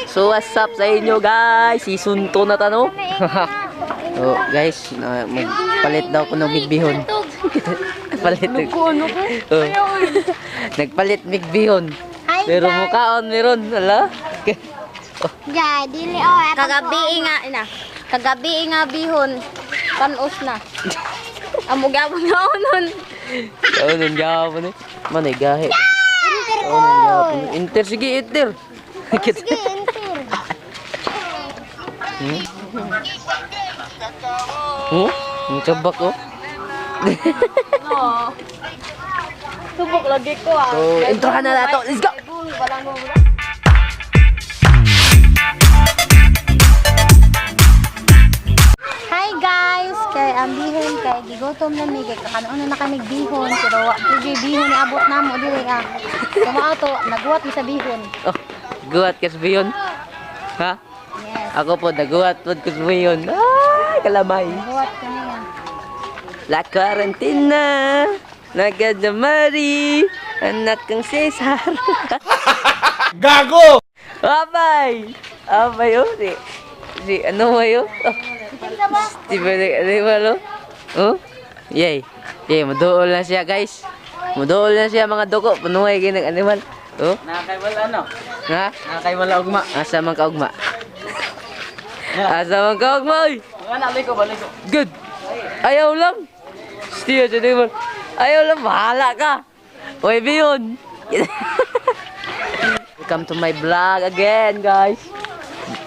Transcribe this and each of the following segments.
So what's up sa inyo guys? Season 2 na tano. So guys, magpalit daw ko ng bigbihon. Palit. Nagpalit bigbihon. Pero mukhaon meron, hala. Ya, dili Kagabi nga bihon. Panos na. Amo gabon na nun. Oo, nun gapon eh. Manay gahe. Oo, nun gapon. Inter, sige, inter. Sige, enter. Ang cabak oh. No. Subok lagi ko ah. So, introhan na nato. Let's go! Hi guys! Kay ang bihon kay gigotom na mi kay kakanoon na kami bihon pero wa pud bihon ni abot namo dili ah. Kumao to naguwat mi sa bihon. Oh, guwat ka sa bihon. Ha? Yes. Ako po, naguwat po ka sa bihon. Ay, kalamay. Naguwat kami ah. La quarantina, nagadamari, anak kang Cesar. Gago! Abay! Abay oh, si ano ba yun? Oh. Si Balo? Oh? Yay! Yay, maduol na siya guys. Maduol na siya mga duko, panuhay kayo ng animal. Oh? Nakakaywala ano? Ha? Nakakaywala ugma. Asa man kaugma? Asa man kaugma oy? Mga nalay ko, balay ko. Good! Ayaw lang! Stiya dyan naman. Ayaw lang, bahala ka! Uy, Bion! Welcome to my vlog again, guys!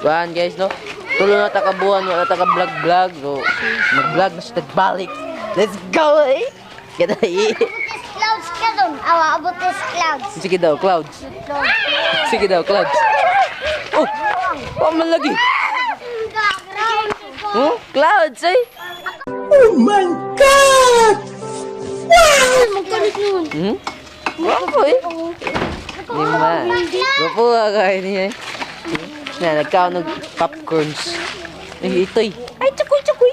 Buwan, guys, no? Tulo na takabuhan, wala taka-vlog-vlog. So, mag-vlog na siya nagbalik. Let's go, eh! Kita, eh! Clouds ka dun. Awa abot is clouds. Sige daw, clouds. Sige daw, clouds. Oh! Paman lagi! Oh, clouds, eh! Oh my God! Magkalit nun. Hmm? Guwapo, eh! Lima. Guwapo ka kain niya, eh. Na, nagkaon ng popcorns. Eh, ito, eh. Ay, tsukoy!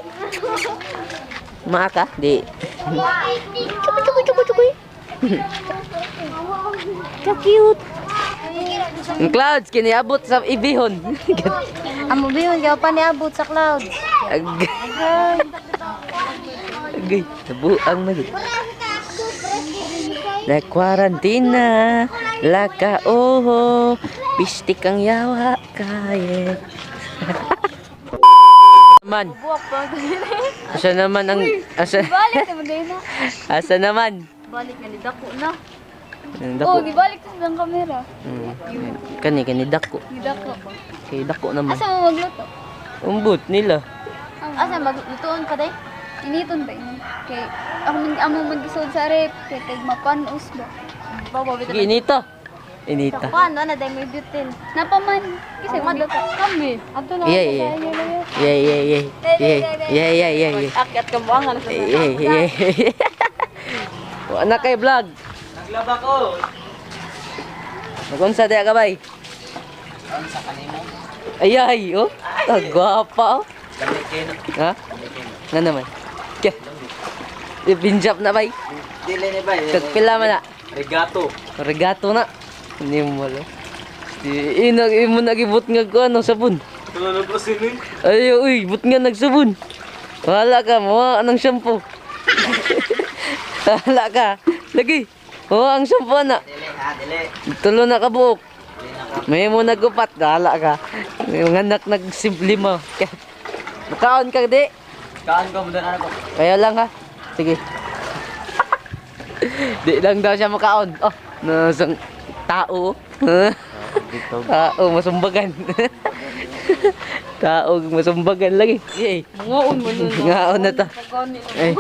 Maa ka? Di. Tsukoy! So cute! Ang clouds, kiniabot sa ibihon. Amo bihon kaya pa niabot sa clouds. Agay, nabuang na gid. La quarantina, la kaoho, pistik ang yawa kaye. Man. Buwak pa Asa naman ang Balik naman din na. asa naman? Balik na ni dako na. Ang Oh, dako. gibalik sa ng kamera. Kani dako. Ni dako. Kay dako naman. Asa mo magluto? Umbot nila. Asa maglutoon pa day? Initon ba ini? Kay amo magisod sa rep kay kay mapanos ba. Bawa bitaw. Sige, inita. Inita. Paano na day may butil. Napaman kasi madluto kami. Adto na. Yeah. Akyat ka buangan sa. Anak kay vlog. Naglaba ko. Nagunsa diya ka bay? Sa kanimo. Ay, oh. Gwapa, oh. Lamig kayo. Ha? Nga naman. Kaya. Binjap na bay. Dili ni ba? Kagpila man na. Regato. Regato na. Hindi mo malo. Imo nagibot nga ko ano, sabon. Tulog ko sinin. Ay, uy, but nga nagsabon. Wala ka, mawa anong shampoo. Wala ka. Lagi. Oh, ang shampoo na. Dili. Tulo na kabuok. May mo nagupat, wala ka. Yung anak nagsimplima. Makaon ka, di. Kaan ko mudan ako. Kaya lang ha. Sige. Di lang daw siya makaon. Oh, nasang tao. Tao, masumbagan. Tao, masumbagan lagi. Yay. Ngaon mo nun. Ngaon na ta. Ay.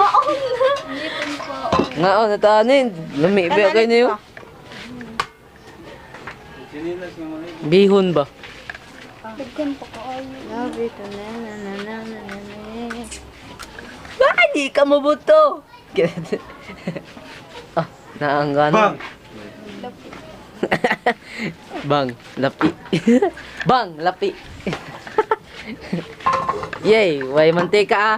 Ngaon na ta. Anin. Lumibi kayo niyo. Sinilas nga mga. Bihon ba? Dagkan pa ko ay. Love it. Ah, di ka mabuto. Ah, naanggana. Bang, lapi. Bang, lapi. Yay, way mantika ah.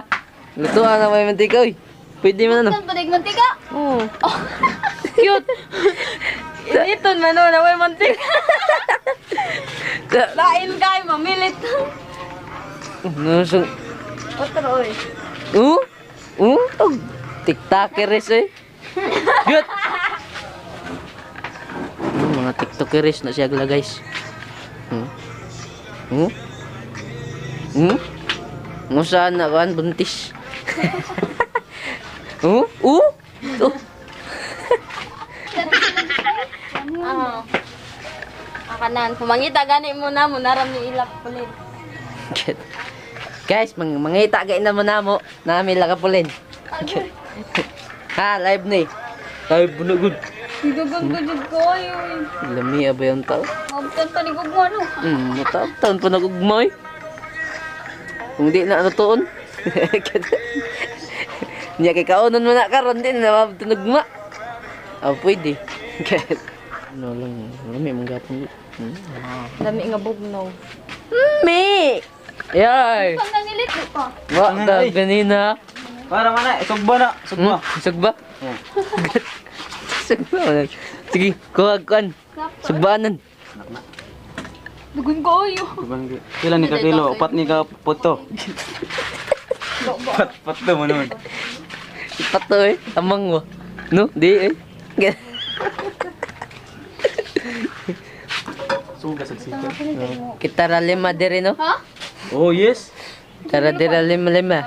Lutuan na may mantika, uy. Pwede man ano. Saan pa mantika? Oo. Cute. Initon man no, na may mantika. Lain kay mamilit. Nusong. Otro oy. TikTokeris eh. Good. Mga TikTokeris na siya gala guys. Ngusahan na kan buntis. Akanan, pumangita gani muna mo naram ni ilak pulit. Guys, mangita gay na mo namo. Nami lakapulin. Ha, live ni. Live na good. Gugugugug ko ayo. Lami ba yung tao? Mabtan pa ni gugmo no. Mataptan pa nagugmoy. Kung di na natuon. Niya kay kaunon mo na karon din na mabtunugma. Pwede. Ano lang, lami mong gapon. Dami nga bugnaw. Me! Yay! Pag nangilit ko. Wa ka ganina. Para mana, sugba na. Sugba. Sugba? Sugba. Sige, kuhan. Sugbaanan. Dugun ko ayo. Kailan ni ka kilo? 4 ni ka poto. Pat mo naman. Pato eh, amang mo. No, di eh. Suga sa sika. Kita ra lima diri no? Ha? Oh, yes. Tara dira lima.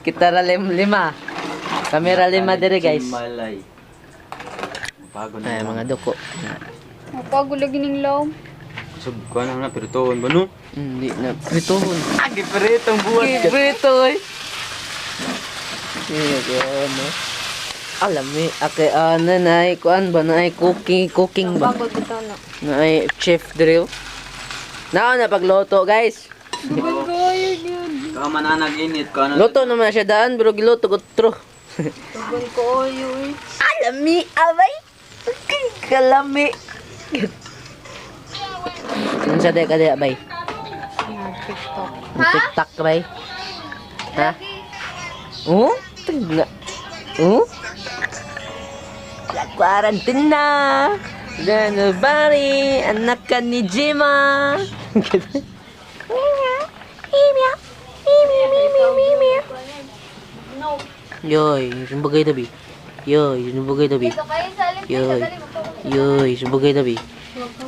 Kita ra lima. Kamera lima diri guys. Malay. Bago Ay na. mga doko. Mapago lagi ning law. Sugba na piritoon ba no? Hindi na pritohon. Agi piritong buwan. Prito eh. Ano? Alam mi, ake ana na kuan ba na cooking ba? Pagod bitaw na. Na chef drill. Na pagluto guys. Dugun ko ayo gyud. Ka mananag init ka na. Luto naman siya daan pero giluto ko tro. Dugun ko ayo. Alam mi, abay. Kalami. Unsa day ka day abay? TikTok. TikTok bay. Ha? Tingna. La quarantena. Dan bari anak ka ni Jima. Yoy, sumbagay tabi. Yoy, sumbagay tabi. Yoy, sumbagay tabi.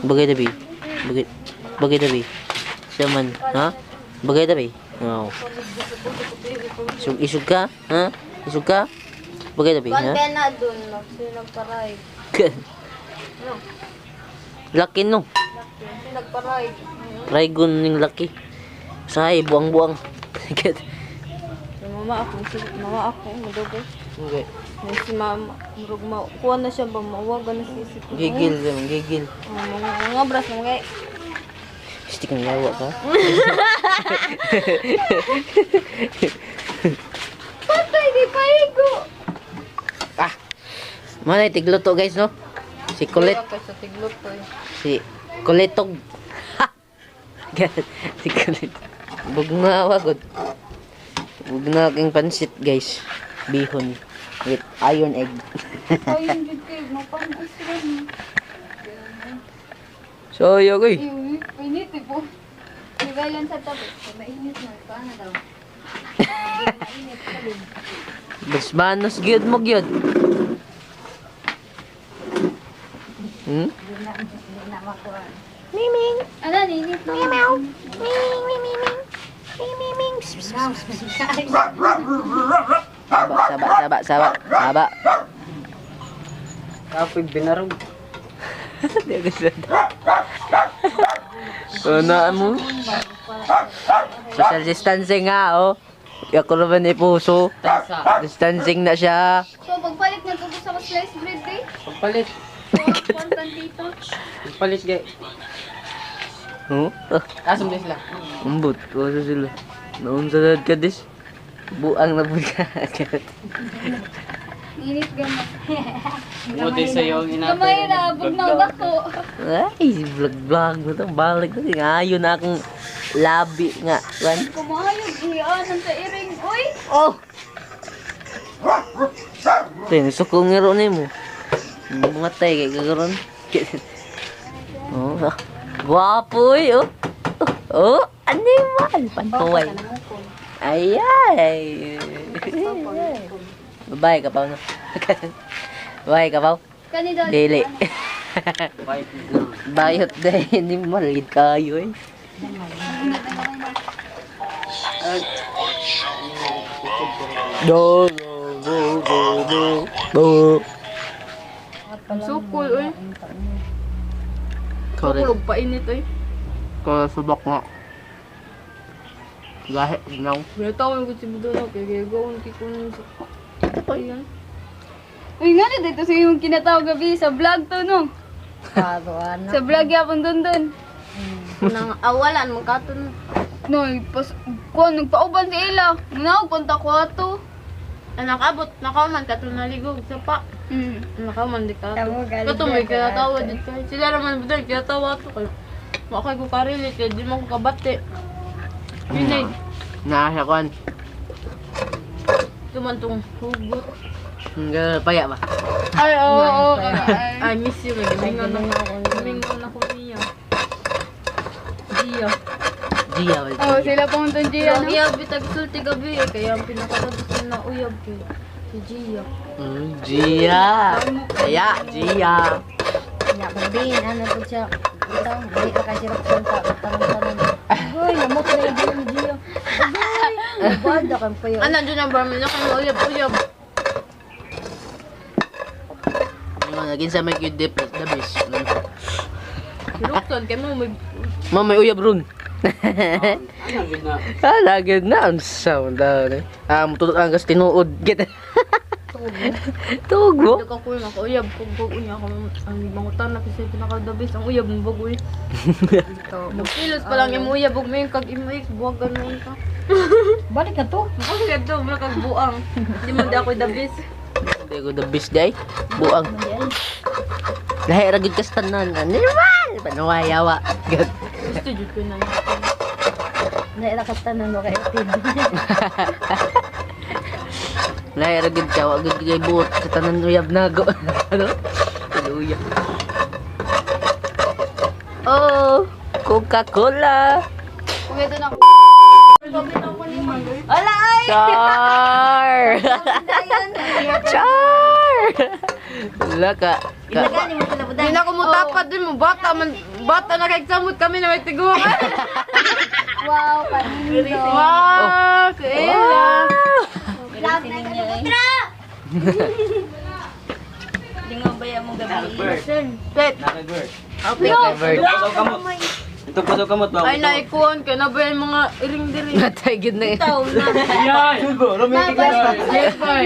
Bagay tabi. Bagay tabi. Saman, ha? Bagay tabi. Oh. Isug ka? Ha? Isug ka? Bagay tabi, ha? Kaya na dun no. Sino nagparay? Laki no. Sino nagparay? Raygon ning laki. Say, buang-buang. Mama ako madugo. Okay. Si mama, murag kuha na siya ba mawagan na siya. Gigil, gigil. Mga bras mga Gusto kang yawa ka? patay di paigo. Mana tigluto guys no? Si Kulit. Sa tiglot to. Si Kulitog. Si Kulit. Bugna wagod. Bugna king pansit guys. Bihon with iron egg. Ayun jud kay mapanis rin. So yo koy. Init po. Nivelan sa tabi. Mainit na paano daw. Bas banos gyud mo gyud. Miming. Ano ninit na? Meow. Ming ming ming ming. Ming ming ming. Saba. Kapig binarog. Dia gusto. Ano mo? Social distancing nga oh. Ako naman ni puso. Distancing na siya. So pagpalit na to sa slice bread day. Pagpalit. Kontan dito. Pagpalit gay. Asam din sila. Umbot. Wala sila. Naon sa dad ka dis. Buang na buka. Init gamot. Buti sa'yo ang inatay. Kamay na, bugnaw dako. Ay, vlog mo to. Balik na. Ngayon na akong labi nga. Kan? Kumayog, iyanan sa iring. Uy! Oh! Tay, nasuko nga ron mo. Matay kay kagaron. Oh, Guwapo eh, oh. Oh, animal. Pantuway. Ay, ay. Babae ka pa, no? Babae ka pa? Kanino? Dili. Bait lang. Bayot dahil hindi maligid kayo eh. Do, do, do, do, do. Sukul, uy. Correct. Kulog pa init, uy. Kaya subak nga. Gahe, ginaw. Binatawin ko si Budona, kaya gawin kikunin sa... Ayan. Uy, nga na dito sa yung kinatawag gabi sa vlog to, no? Ano? Sa vlog yapon dun. Nang awalan, magkaton. No, pas, kung nagpauban si Ila, nanawag punta ko ato. Nakabot, nakauman ka naligog sa pa. Nakauman di ka. Tamo, galing Kato may ka, kinatawa dito. Sila naman Budona, kinatawa to kayo. Makay ko karilit, kaya di mo ko kabate. Yun eh. Nakasyakuan. Tumantong hugot. Hanggang paya ba? Ay, oo. I miss you, may gamingan ako. Gamingan ako niya. Gia. Gia ba? Oo, sila pumunta Gia, Ang no? iyab, bitag sulti gabi eh. Kaya ang pinakatatos na uyab ko. Si Gia. Gia. Kaya, Gia. Ya, Barbin, ano po siya? Ito, hindi ka kasi raksan ka. Tanong-tanong. Uy, namot na yung bilang ni Gio. Uy, bada kang payo. Ano, dyan ang barmin na kayo uyab-uyab. Yung naging sa may cute dip, the best. Si Roxanne, kayo mo may... Ma'am, may uyab ron. Ano yun na? Lagi na ang sound daw. Mutulot ang gas tinuod. Get. Tug mo? Hindi ka kuya, makauyab. Pag unya ako, ang mangutan na kasi pinakadabis. Ang uyab mo bagoy. Magkilos pa lang yung uyab. Huwag mo yung kag-imaik. Buwag ganun ka. Balik ka to. Makakagad daw, wala kang buang. Hindi man di ako'y dabis. Hindi ko the best day. Buang. Lahi ragid ka sa tanan. Animal! Panawayawa. Gat. Gusto dyan ko na natin. Nairakatan na no kay Tid. Lahi ragid ka. Wag gud kay buot. Sa tanan uyab nago. Ano? Uyab. Oh! Coca-Cola! Kung ito na Char! Char! Wala ka. Gani mo sila Hindi na ako mutapad din mo. Bata na kagsamot kami na may tiguan. Wow, kanino. Wow! Si Ella. Love na ka putra. Hindi nga ba mo gabi? Pet. Nakagward. Bird. Ito kamot. Ito pa daw kamot. Ay, naikuan ka na ba yung mga iring-diri? Natay gid na yun. Yan! Subo! Romantic na! Yes, boy.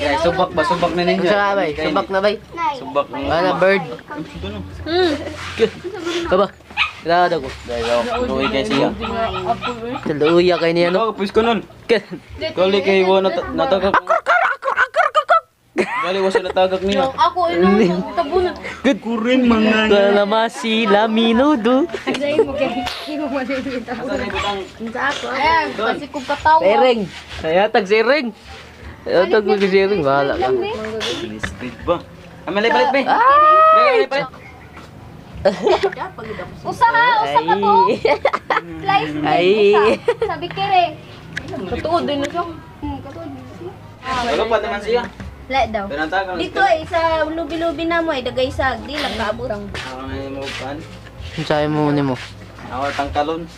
Guys, subak ba? Subak na ninyo. Sa bay, subak na bay. Subak na. Ano, bird. Ito no. Aba, kilala ko. Guys, tuloy kayo siya. Taluya kayo niya, no? Oh, puis ko nun. Kali kayo wa natagak. Gali wasa natagak niya. Yung ako, ino, tabunan. Good kurin mga. Kalamasi laminudo. Sa ako, ayan, kasi kung katawa. Sereng. Kaya tag sereng. Kaya tag mo sereng. Bahala ka. Speed ba? Ah, malay palit be. Malay palit. Usaha ka to. Slice me. Ay. Sabi kere. Katuod din na siya. Wala pa naman siya. Le daw. Pero ang tagal. Dito ay sa lubi-lubi na mo ay dagay sag di lang kaabot. Ako na mo pan. Sabi mo ni mo. Ako tangkalon.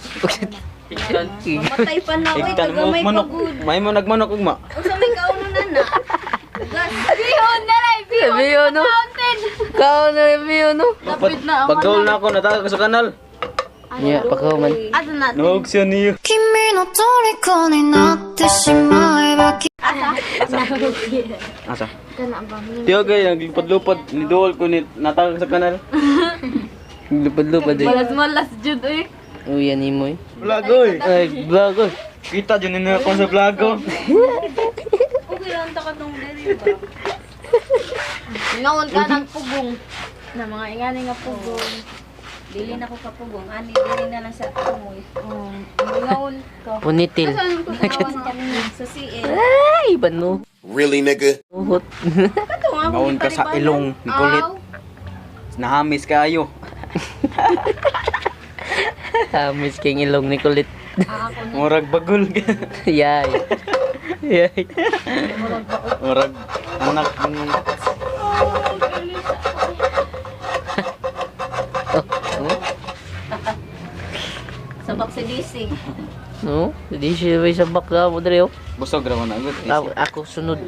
Mamatay pa na oy Ikan mo kagamay manok. pagod. May mo nagmanok ugma. Unsa may kauno na na? Bihon na lang. Sabi yun, no? Kao na yun, no? Lapit na ako. Paggaul na ako natagak sa kanal. Yeah, pakaman. Ano natin? Nuhog siya niyo. 君の虜になってしまえば Asa? Tiyo kay naglipad-lupad ni Dool ko ni natagak sa kanal. Lupad-lupad eh. Malas-malas dyan eh. Uy, yan mo eh. Blagoy. Ay, bago. Kita dyan na ako sa vlogo. Okay lang ta katong diri ba. Ingawon ka ng pugong. Na mga ingani nga pugong. Dili na ko kapugong ani dili na lang sa tumoy. Ingawon ka. Punitil. Kawan kami sa CL. Ay, bano. Really, nigga? Uhot. Maun ka sa ilong ni kulit. Nahamis kayo. Amis king ilong ni kulit. Murag bagol ka. Yay. Yay. Murag anak ni... Sabak si DC. No? Hindi siya may sabak na mo dali oh. Busog raman na agad. Ako sunod.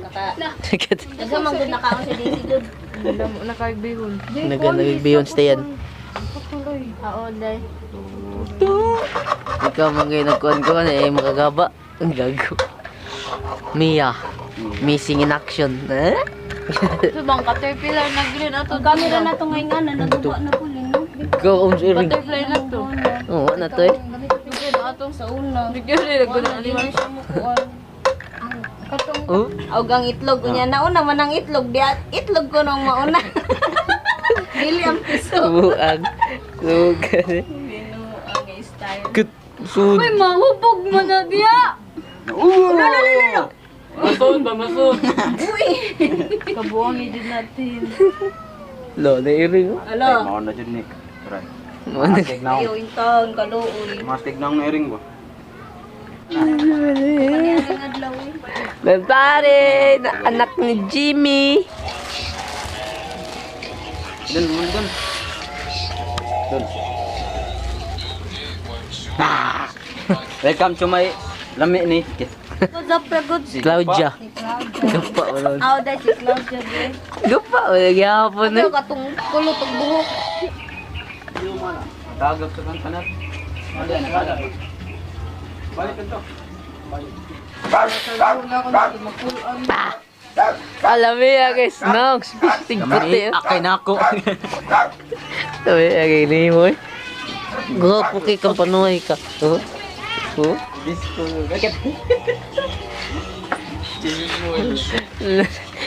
Nagsamang doon nakaon si DC doon. Wala mo nakaibihon. Nag-beyond stay yan. Oo, day. Ikaw mga nagkuhan-kuhan eh, makagaba. Ang gago. Mia. Missing in action. Eh? Ito bang caterpillar na green ato? Ang camera na to ngayon nga, naguba na po lino. Ikaw ang siring. Butterfly na to. Oo, ano to eh. Green ato sa una. Bigyan nila ko na aliman siya mo kuan. Oh? Augang itlog niya. Nauna man ang itlog. Diya, itlog ko nung mauna. Dili ang piso. Buang. Sugan. Binuang style. Kut. Sud. Uy, mahubog mo na diya. Masud ba masud? Kabuang din natin. Lo, nairing oh. Alo. Mao na jud ni. Right. Ano? Mastig na. Ayaw intang kaluoy. Mastig na ang ring ba? Kanyang adlaw eh. Bantare! Na anak ni Jimmy. Dun, dun. Dun. Welcome to my lami ni. What's up, good? Claudia. Gapa wala. Aw, dahil si Claudia, eh. Gapa wala gyapon eh. Ano katong kulot og buhok? Tagap sa kanat. Balik ito. Alam mo ya guys, Nox. Tingputi. Akay na ako. Sabi, agay ni mo eh. Gwapo kay kang panuhay ka. Oh? Oh? Disco. Bakit?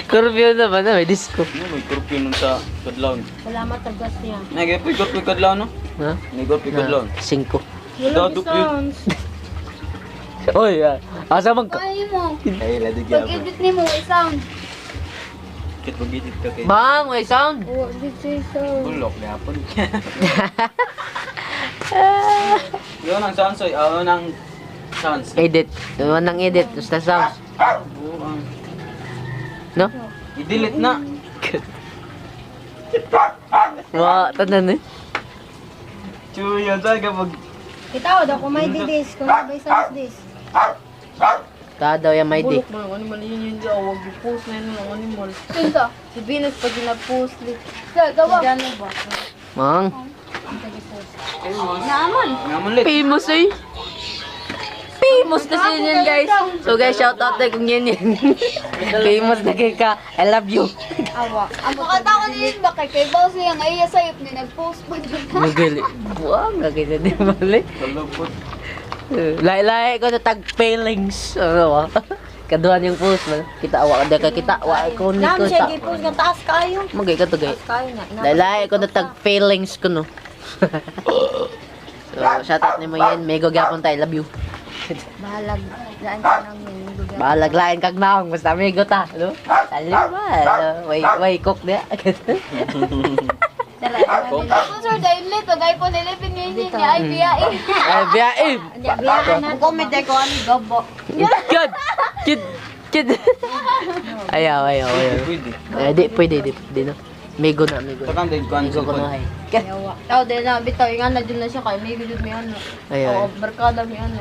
Curfew naman na, may disco. May curfew nun sa Kadlaw. Salamat sa gas niya. Nagay curfew Kadlaw no? Ha? May curfew Kadlaw. 5. Daduk yun. Oy, asa man ka? Ay mo. Ay, lado gyapon. Pag-edit ni mo, sound. Kit pag-edit ka kay. Bang, may sound. Oh, this is sound. Bulok gyapon. Yun ang sounds oy. Yun ang sounds. Edit. Tuwan ng edit. Basta sounds. Buang. No? I-delete na. Wa, tanan eh. Chuyan sa kapag Kita daw kung may didis, kung may sounds this. Ta daw yung may di. Bulok mo ng animal yun yun dyan. Huwag i-post na yun ng animal. Pinto. Si Venus pag ina-post. Gawa. Gano ba? Mang. Naaman. ngamun lit. Famous eh. Famous na siya yan guys. So guys, shout out tayo kung yan yan. Famous na kay ka. I love you. Makatawa niya yun ba kay Boss niya ang iya sayop ni nag-post pa dyan. Magali. Buwang, nakita di mali. Kalupot. Lai-lai ko na tag feelings. Ano ba? Kaduhan yung post man. Kita awa ka kita. Wa ko ni Nam ko siya ta. gipos nga taas kayo. Magay ka to gay. Kayo na. Lai-lai ko na tag feelings ko no. So, shout out ni mo yan. Mego gyapon tayo. Love you. Bahalag. Daan ka namin. Balag lain kag naong basta amigo ta, no? Salima. Way cook dia. Sponsor dahil nito, gay po nilipin niya yun niya ay biyain. Ay biyae. Biyahan na. Comment ko ano gabo. Kid. Ayaw. Pwede. Di no. Mego na. Takang din kuan Mego sa ko kuan. na hay. Tao din na, bitaw, nga na dyan na siya kay may gudod may ano. Ayaw. Oo, barkada may ano.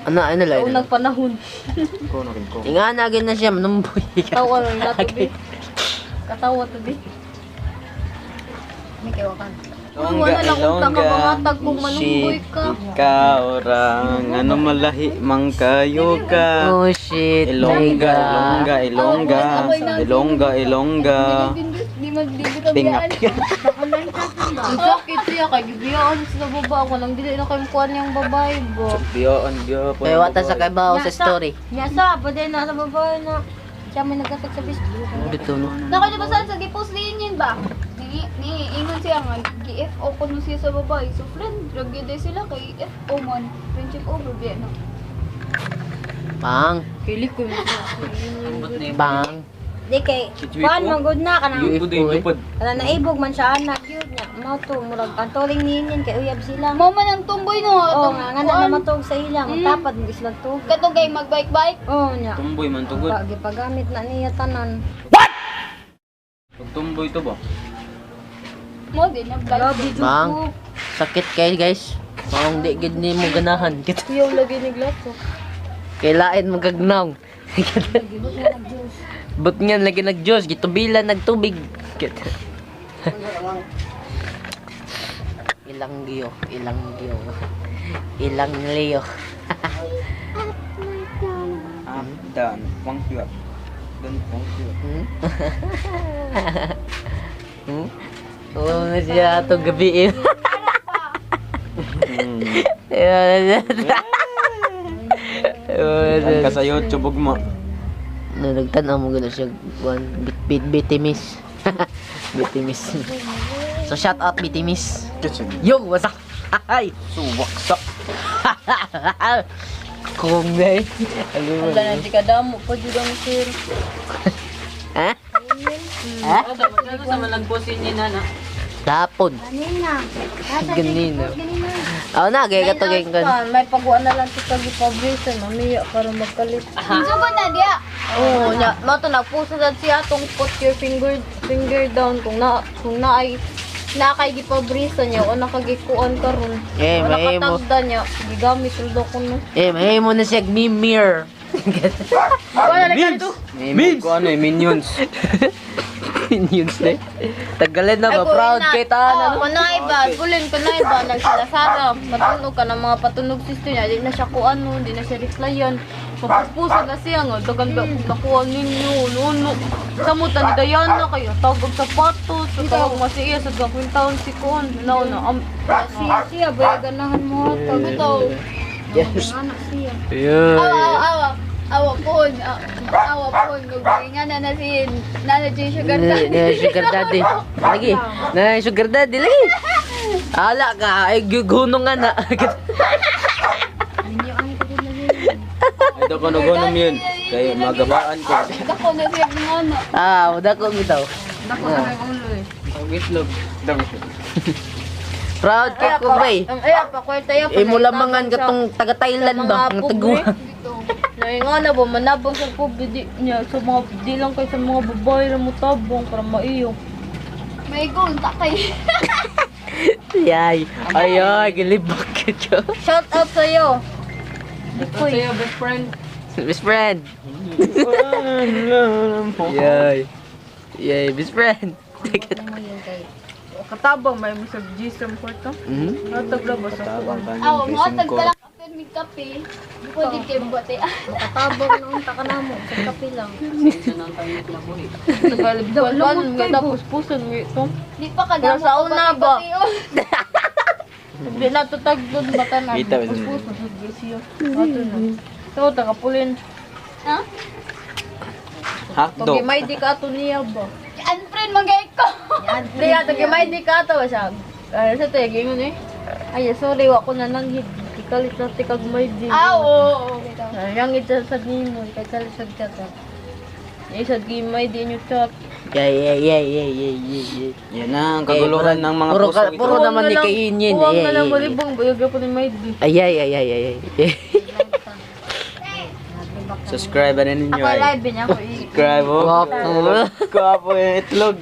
Ano, Ano lain. Unang panahon. Ko na rin ko. Inga na gid na siya manumboy. Tawa lang na to, be. Katawa to, be. May kawakan. Wala lang kung takabangatag kung manunggoy ka. Ikaw orang ano malahi mang kayo ka. Oh shit. Ilongga. Di magbibitaw Tingak. biyaan. Ang sakit siya, kay gibiyaan sa baba ko lang dili na kay kuan yung babae ba. Biyoan gyapon. Kaya wata sa kabaw sa story. Nyasa, pa din na sa babae na. Siya may nagkasag sa Facebook. Dito no. Nako di ba saan sa gipost din yun ba? Ni ingon siya nga GFO ko no siya sa babae. So friend, ragid sila kay FO man. Friendship over biya no. Bang. Kili ko yung Bang. Di kay, Si kuhan man good na, kanang, Yung pudo yung lupad. kanang naibog man siya anak, yun niya. Mao to, murag, ang tuling niyan kay uyab sila. Mo man ang tumboy no. Oo nga, nga na namatog sa ilang, tapad mo islag to. Katong kay magbike-bike. Oo niya. Tumboy man tugod. Gipagamit na niya tanan. Pag tumboy to ba? Mo din ang bike. Bang, sakit kay guys. Parang di gid ni mo ganahan. Yung lagi ni glaso. Kailain mo gagnaw. But nga lagi nag-Diyos, gitubilan nagtubig. Ilang giyo, ilang giyo. Ilang liyo. Up, down, funk you up. Down, funk you up. Oo na siya itong gabi. Ang ka sa YouTube, huwag mo. Nagtanaw mo gano'n siya. Bitimis. Bitimis. So shout out Bitimis. Yo, what's up? Hi. Suwaksak. Kung na eh. Wala na di ka damo pa jud ang sir. Ha? Ha? Ano sa malagbosin ni nana? Tapon. Ganina. Ganina. Oo na, gaya ka to gaya ka. May pagwa na lang sa pabrisan, mamiya para magkalit. Sugo na dia. Oo, nya, mato nagpuso sad siya tong put your finger down kung na kay gipabrisa niya o nakagikuan karon. Eh, o may mo. nakatagda niya, gigamit ulo ko no. Eh, may mo na siya mimir. Wala na kanto. Memes! Ko ano eh, minions. Minions na eh. Tagalan na ba? Proud kay Tana. Kung na iba, bulin ko na iba, nagsalasara, matunog ka ng mga patunog sister niya, di na siya kuano, di na siya replyan. Papuspuso na siya nga, dagan ba kung nakuha ninyo, no. Samutan ni Diana kayo, tawag sapatos, tawag mo si iya, sa gawin taon si Kuan. Siya, ba ganahan mo ito. Ito. Yes. Anak siya. Yeah. Awa po. Nga na si Nana J. Sugar Daddy. Sugar daddy. Lagi. Na sugar daddy lagi. Ala ka, ay gunong nga na. Ito ko nagunom yun. Kaya magabaan ko. Dako na siya ng ano. Wala ko bitaw. Dako na yung ulo eh. Ang itlog. Dami. Proud kay ko bay. Ay, pa, kwarta yan. Imo lamangan katong taga Thailand ba? Ang taguan. Nainga na ba, manabang sa pobre niya sa mga, di lang kayo sa mga babae na mutabong para maiyo. May gold takay. Yay. Ay, gilibak ka siya. Shout out sa'yo. Sa'yo, best friend. Best friend. Yay. Yay, best friend. Katabang, may musag gisam ko ito. Natagla ba sa kuwang? Awa mo atag ka lang kape mi kape. Pwede kay bote. Katabang noon, taka na mo. Sa kape lang. Nagbalibdan, may tapos puson mo ito. Di pa ka Pero sa una ba? oh. Hindi na ito tagdod, bata na. Kita ba Tapos yun? puson, gisyo. Ato na. So, tagapulin. Ha? Hotdog. Togi may di ka ato niya ba? Unfriend magay ko. Hindi ya, togi may di ka ato siya. Sa tayo, gingon eh. Ay, sorry, wako na nanghid. Ikalit na tikag may di. Oo. Yang ito sa nimo, kay kalit sa chat. Isa gimay di nyo chat. Yeah. Yan na ang kaguluhan ng mga Puro puso ka- ito. puro naman ni kainin. Huwag na Eh, lang eh, balibong, bayag po ni may di. Ay. Subscribe na ninyo Ako ay. live niya ako Subscribe oh. Guwapo. Guwapo yung itlog.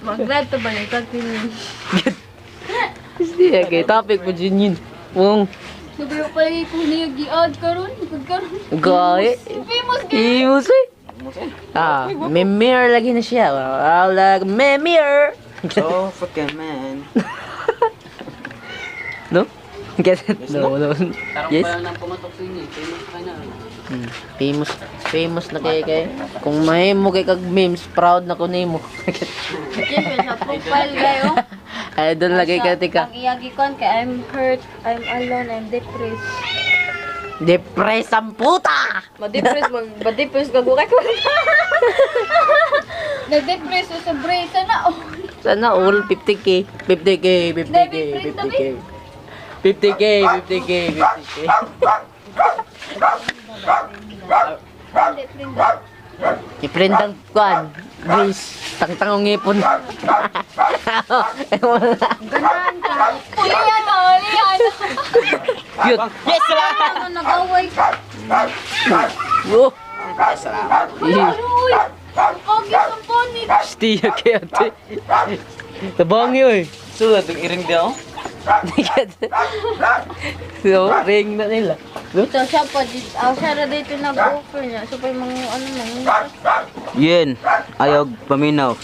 mag-live to ba niya? Continue. Sige, okay. Topic mo dyan yun. Mung, Sabi ko pala kung niya gi-add karon. Pagkaroon. gaya. Famous ka. Imus eh. Memir lagi na siya. Memir. So fucking man. No? Get it? No. Yes? Famous na kay. Kung may mo kay kag memes, proud na ko nimo. Siyempre sa profile kayo. Idol lagi ka tika. Ang iyagi kon kay I'm hurt, I'm alone, I'm depressed. Depress ang puta! Ma-depress ka gukay ko. Nag-depress sa brace na. Oh. Sana all 50k. 50k. 50k. Hindi, friend. Iprintang kuan. Guys, tangtangong ngipon. Ganahan ka. Ulian na, ulian. Cute. Yes, salamat. Ano, nag-away ka. Oh. Uy, pagi sa bonit. Stiya kaya ate. Tabangi oy. So, itong iring di ako. So, ring na nila. Ito siya pa, siya na dito nag-offer niya. So, pa yung mga ano mga. Yen, ayaw paminaw.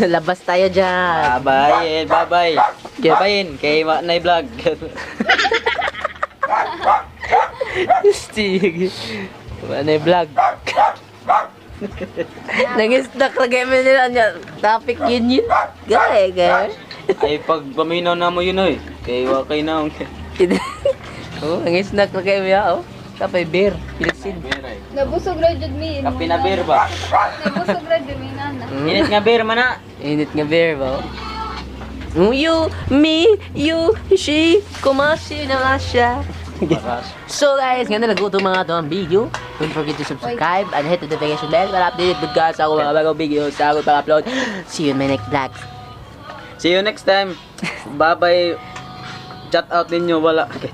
Labas tayo dyan. Babayin, babay. Babayin, kay Manay Vlog. Stig. Ano yung vlog? Nang-stuck na kami nila niya. Topic yun yun. Gaya, gaya. Ay, pag paminaw na mo yun, oy. Kay Wakay na. Oh, nang-stuck na kami ha, oh. Tapay beer. Pilisin. Nabusog ra jud mi. Kapi na beer ba? Nabusog ra jud mi nana. Init nga beer man na. Init nga beer ba, oh. You, me, you, she, kumasi na siya. So guys, nga na naguto mga ito ang video. Don't forget to subscribe and hit the notification bell para updated with guys sa ako mga bagong videos sa ako pang-upload. See you in my next vlog. See you next time. Bye-bye. Chat out ninyo, wala. Okay.